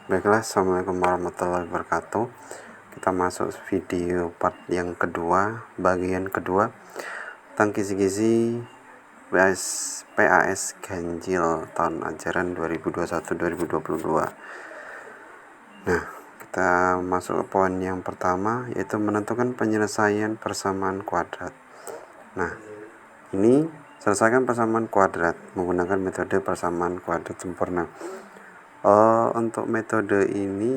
Baiklah, assalamualaikum warahmatullahi wabarakatuh. Kita masuk video part yang kedua, bagian kedua tentang kisi-kisi PAS ganjil tahun ajaran 2021-2022. Nah, kita masuk ke poin yang pertama, yaitu menentukan penyelesaian persamaan kuadrat. Nah, ini selesaikan persamaan kuadrat menggunakan metode persamaan kuadrat sempurna. Untuk metode ini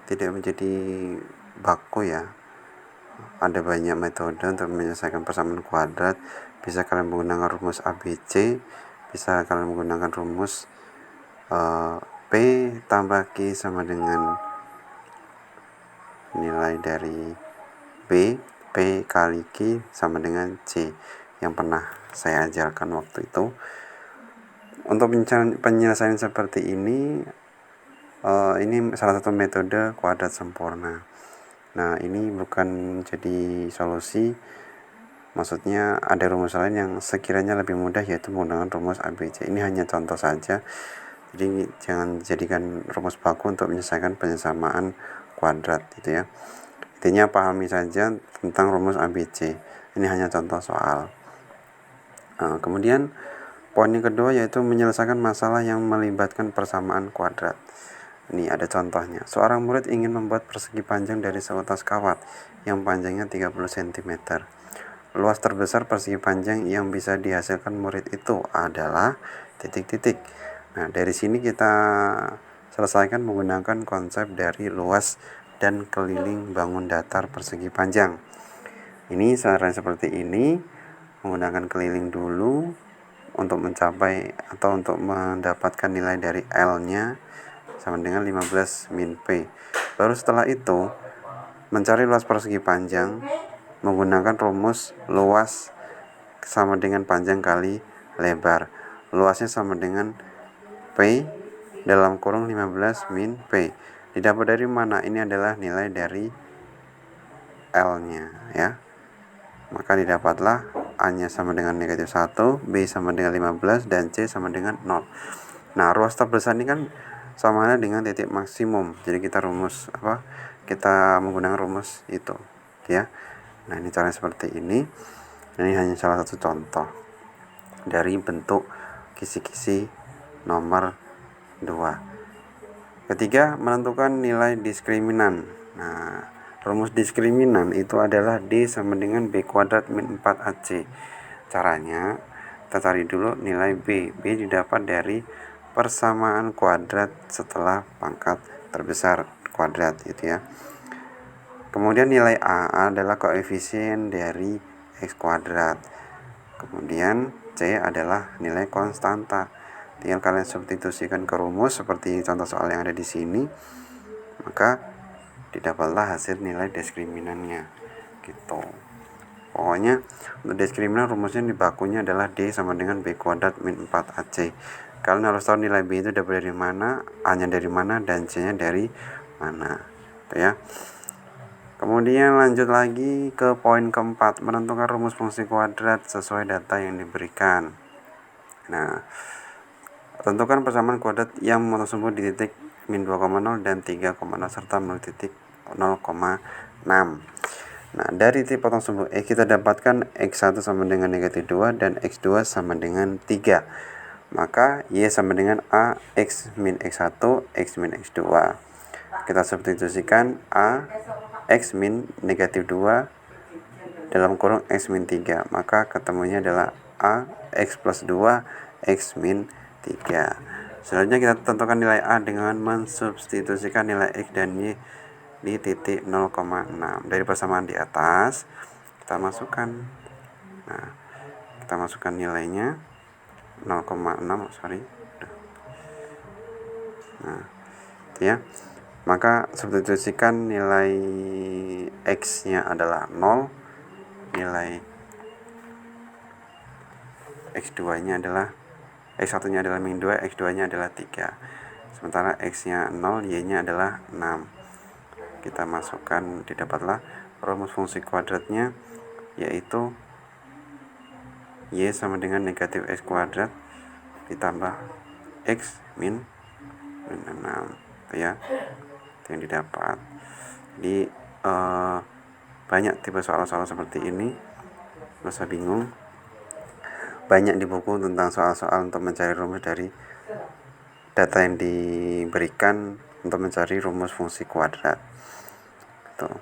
tidak menjadi baku ya. Ada banyak metode untuk menyelesaikan persamaan kuadrat. Bisa kalian menggunakan rumus ABC, bisa kalian menggunakan rumus P tambah Q sama dengan nilai dari B, P kali Q sama dengan C yang pernah saya ajarkan waktu itu. Untuk penyelesaian seperti ini salah satu metode kuadrat sempurna. Nah, ini bukan jadi solusi, maksudnya ada rumus lain yang sekiranya lebih mudah, yaitu menggunakan rumus ABC. Ini hanya contoh saja, jadi jangan jadikan rumus baku untuk menyelesaikan penyesamaan kuadrat gitu ya. Intinya pahami saja tentang rumus ABC. Ini hanya contoh soal. Kemudian poin yang kedua yaitu menyelesaikan masalah yang melibatkan persamaan kuadrat. Ini ada contohnya. Seorang murid ingin membuat persegi panjang dari seutas kawat yang panjangnya 30 cm. Luas terbesar persegi panjang yang bisa dihasilkan murid itu adalah titik-titik. Nah, dari sini kita selesaikan menggunakan konsep dari luas dan keliling bangun datar persegi panjang. Ini saran seperti ini, menggunakan keliling dulu untuk mencapai atau untuk mendapatkan nilai dari L-nya sama dengan 15 min P. Baru setelah itu mencari luas persegi panjang menggunakan rumus luas sama dengan panjang kali lebar. Luasnya sama dengan P dalam kurung 15 min P. Didapat dari mana? Ini adalah nilai dari L-nya ya. Maka didapatlah A-nya sama dengan negatif 1, B sama dengan 15, dan C sama dengan 0. Nah, ruas terbesar ini kan sama dengan titik maksimum. Jadi kita menggunakan rumus itu ya. Nah, ini cara seperti ini. Ini hanya salah satu contoh dari bentuk kisi-kisi nomor 2. Ketiga, menentukan nilai diskriminan. Nah, rumus diskriminan itu adalah D sama dengan B kuadrat min 4AC. Caranya, kita cari dulu nilai B. B didapat dari persamaan kuadrat setelah pangkat terbesar kuadrat gitu ya. Kemudian nilai A adalah koefisien dari X kuadrat. Kemudian C adalah nilai konstanta. Tinggal kalian substitusikan ke rumus seperti contoh soal yang ada di sini, maka didapatlah hasil nilai diskriminannya gitu. Pokoknya untuk diskriminan rumusnya di bakunya adalah D sama dengan B kuadrat min 4AC. Kalian harus tahu nilai B itu dapat dari mana, A-nya dari mana, dan C-nya dari mana. Itu ya. Kemudian lanjut lagi ke poin keempat, menentukan rumus fungsi kuadrat sesuai data yang diberikan. Nah, tentukan persamaan kuadrat yang memotong sumbu di titik min 2,0 dan 3,0 serta menuju titik 0,6. Nah, dari titik potong sumbu X kita dapatkan X1 sama dengan negatif 2 dan X2 sama dengan 3. Maka Y sama dengan A X min X1 X min X2. Kita substitusikan A X min negatif 2 dalam kurung X min 3. Maka ketemunya adalah A X plus 2 X min 3. Selanjutnya kita tentukan nilai A dengan mensubstitusikan nilai X dan Y di titik 0,6. Dari persamaan di atas kita masukkan. Nah, kita masukkan nilainya 0,6, Nah, itu ya. Maka substitusikan nilai X-nya adalah 0, nilai X2-nya adalah X1-nya adalah min 2, X2-nya adalah 3. Sementara X-nya 0, Y-nya adalah 6. Kita masukkan, didapatlah rumus fungsi kuadratnya, yaitu Y sama dengan negatif X kuadrat ditambah X min 6. itu ya, itu yang didapat. Jadi banyak tipe soal-soal seperti ini, nggak usah bingung. Banyak di buku tentang soal-soal untuk mencari rumus dari data yang diberikan untuk mencari rumus fungsi kuadrat. Tuh.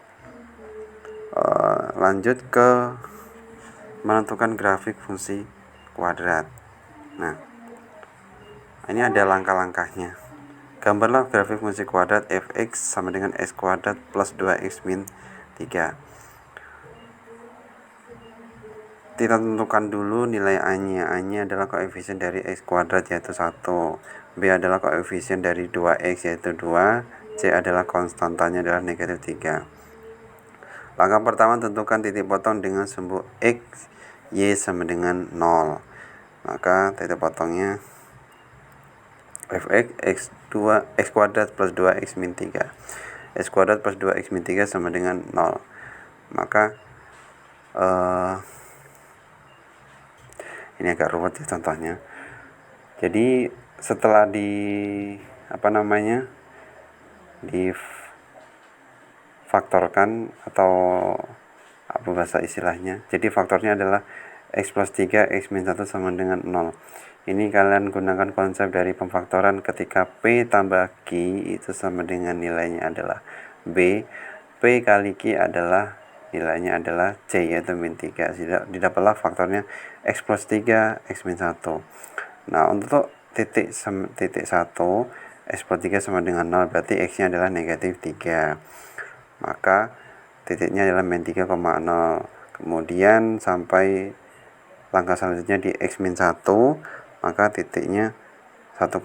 Lanjut ke menentukan grafik fungsi kuadrat. Nah, ini ada langkah-langkahnya. Gambarlah grafik fungsi kuadrat fx sama dengan x kuadrat plus 2x min 3. Kita tentukan dulu nilai A-nya. A-nya adalah koefisien dari x kuadrat yaitu 1. B adalah koefisien dari 2x yaitu 2. C adalah konstantanya adalah negatif 3. Langkah pertama, tentukan titik potong dengan sumbu x, y sama dengan 0. Maka titik potongnya fx x kuadrat plus 2x min 3. X kuadrat plus 2x min 3 sama dengan 0. Maka ini agak rumit ya contohnya. Jadi setelah difaktorkan atau apa bahasa istilahnya. Jadi faktornya adalah x plus 3 x min 1 sama dengan 0. Ini kalian gunakan konsep dari pemfaktoran ketika P tambah Q itu sama dengan nilainya adalah B. P kali Q adalah nilainya adalah C yaitu min 3. Didapatlah faktornya x plus 3 x min 1. Nah, untuk titik 1 x plus 3 sama dengan 0 berarti x nya adalah negatif 3. Maka titiknya adalah min 3,0. Kemudian sampai langkah selanjutnya di x min 1, maka titiknya 1,0.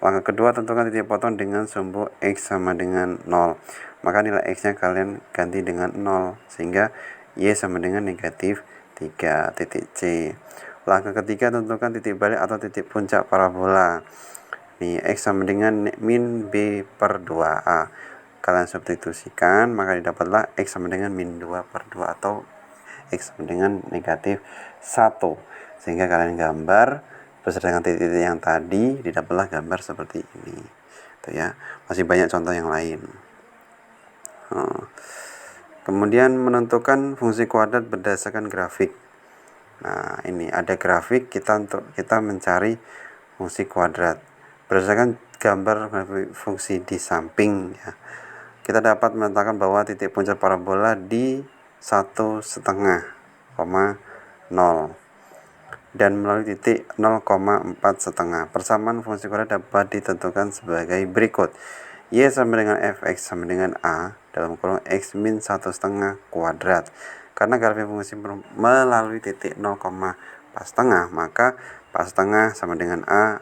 Langkah kedua, tentukan titik potong dengan sumbu x sama dengan 0. Maka nilai x nya kalian ganti dengan 0 sehingga y sama dengan negatif 3. Titik C. Langkah ketiga, tentukan titik balik atau titik puncak parabola. Nih, x sama dengan min b per 2a. Kalian substitusikan, maka didapatlah x sama dengan min 2 per 2 atau x sama dengan negatif 1. Sehingga kalian gambar beserta dengan titik-titik yang tadi, didapatlah gambar seperti ini. Itu ya. Masih banyak contoh yang lain. Kemudian menentukan fungsi kuadrat berdasarkan grafik. Nah, ini ada grafik kita mencari fungsi kuadrat berdasarkan gambar fungsi di samping ya. Kita dapat menetapkan bahwa titik puncak parabola di 1,5, 0 dan melalui titik 0,4,5. Persamaan fungsi kuadrat dapat ditentukan sebagai berikut. Y sama dengan fx sama dengan a dalam kurung x min 1,5 kuadrat. Karena grafik fungsi melalui titik 0,4,5, maka 4,5 sama dengan a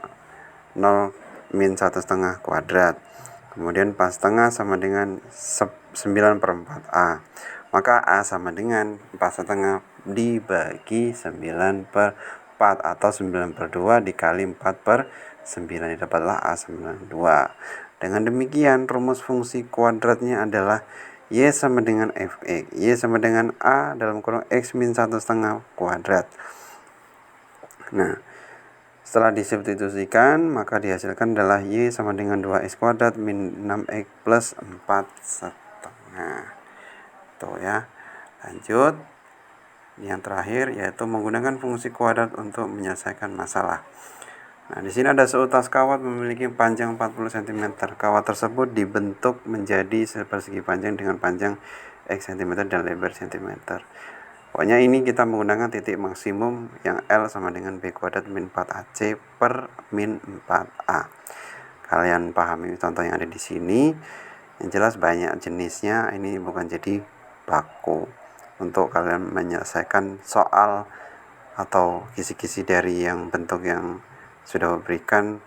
0 min 1,5 kuadrat. Kemudian 4,5 sama dengan 9/4a. Maka a sama dengan 4,5 dibagi 9/4 atau 9/2 dikali 4/9. Didapatlah a sama dengan 2. Dengan demikian, rumus fungsi kuadratnya adalah y sama dengan fx, y sama dengan a dalam kurung x min 1,5 kuadrat. Nah, setelah disubstitusikan, maka dihasilkan adalah y sama dengan 2x kuadrat min 6x plus 4,5. Tuh ya. Lanjut. Yang terakhir yaitu menggunakan fungsi kuadrat untuk menyelesaikan masalah. Nah, di sini ada seutas kawat memiliki panjang 40 cm. Kawat tersebut dibentuk menjadi persegi panjang dengan panjang x cm dan lebar cm. Pokoknya ini kita menggunakan titik maksimum yang L sama dengan B kuadrat min 4AC per min 4A. Kalian pahami contoh yang ada di sini. Yang jelas banyak jenisnya, ini bukan jadi baku. Untuk kalian menyelesaikan soal atau kisi-kisi dari yang bentuk yang sudah berikan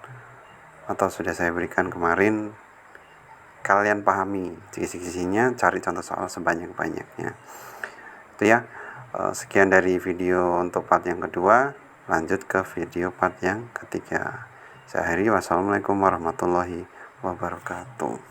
atau sudah saya berikan kemarin, kalian pahami kisi-kisinya, cari contoh soal sebanyak-banyaknya. Itu ya. Sekian dari video untuk part yang kedua. Lanjut ke video part yang ketiga. Saya akhiri. Wassalamualaikum warahmatullahi wabarakatuh.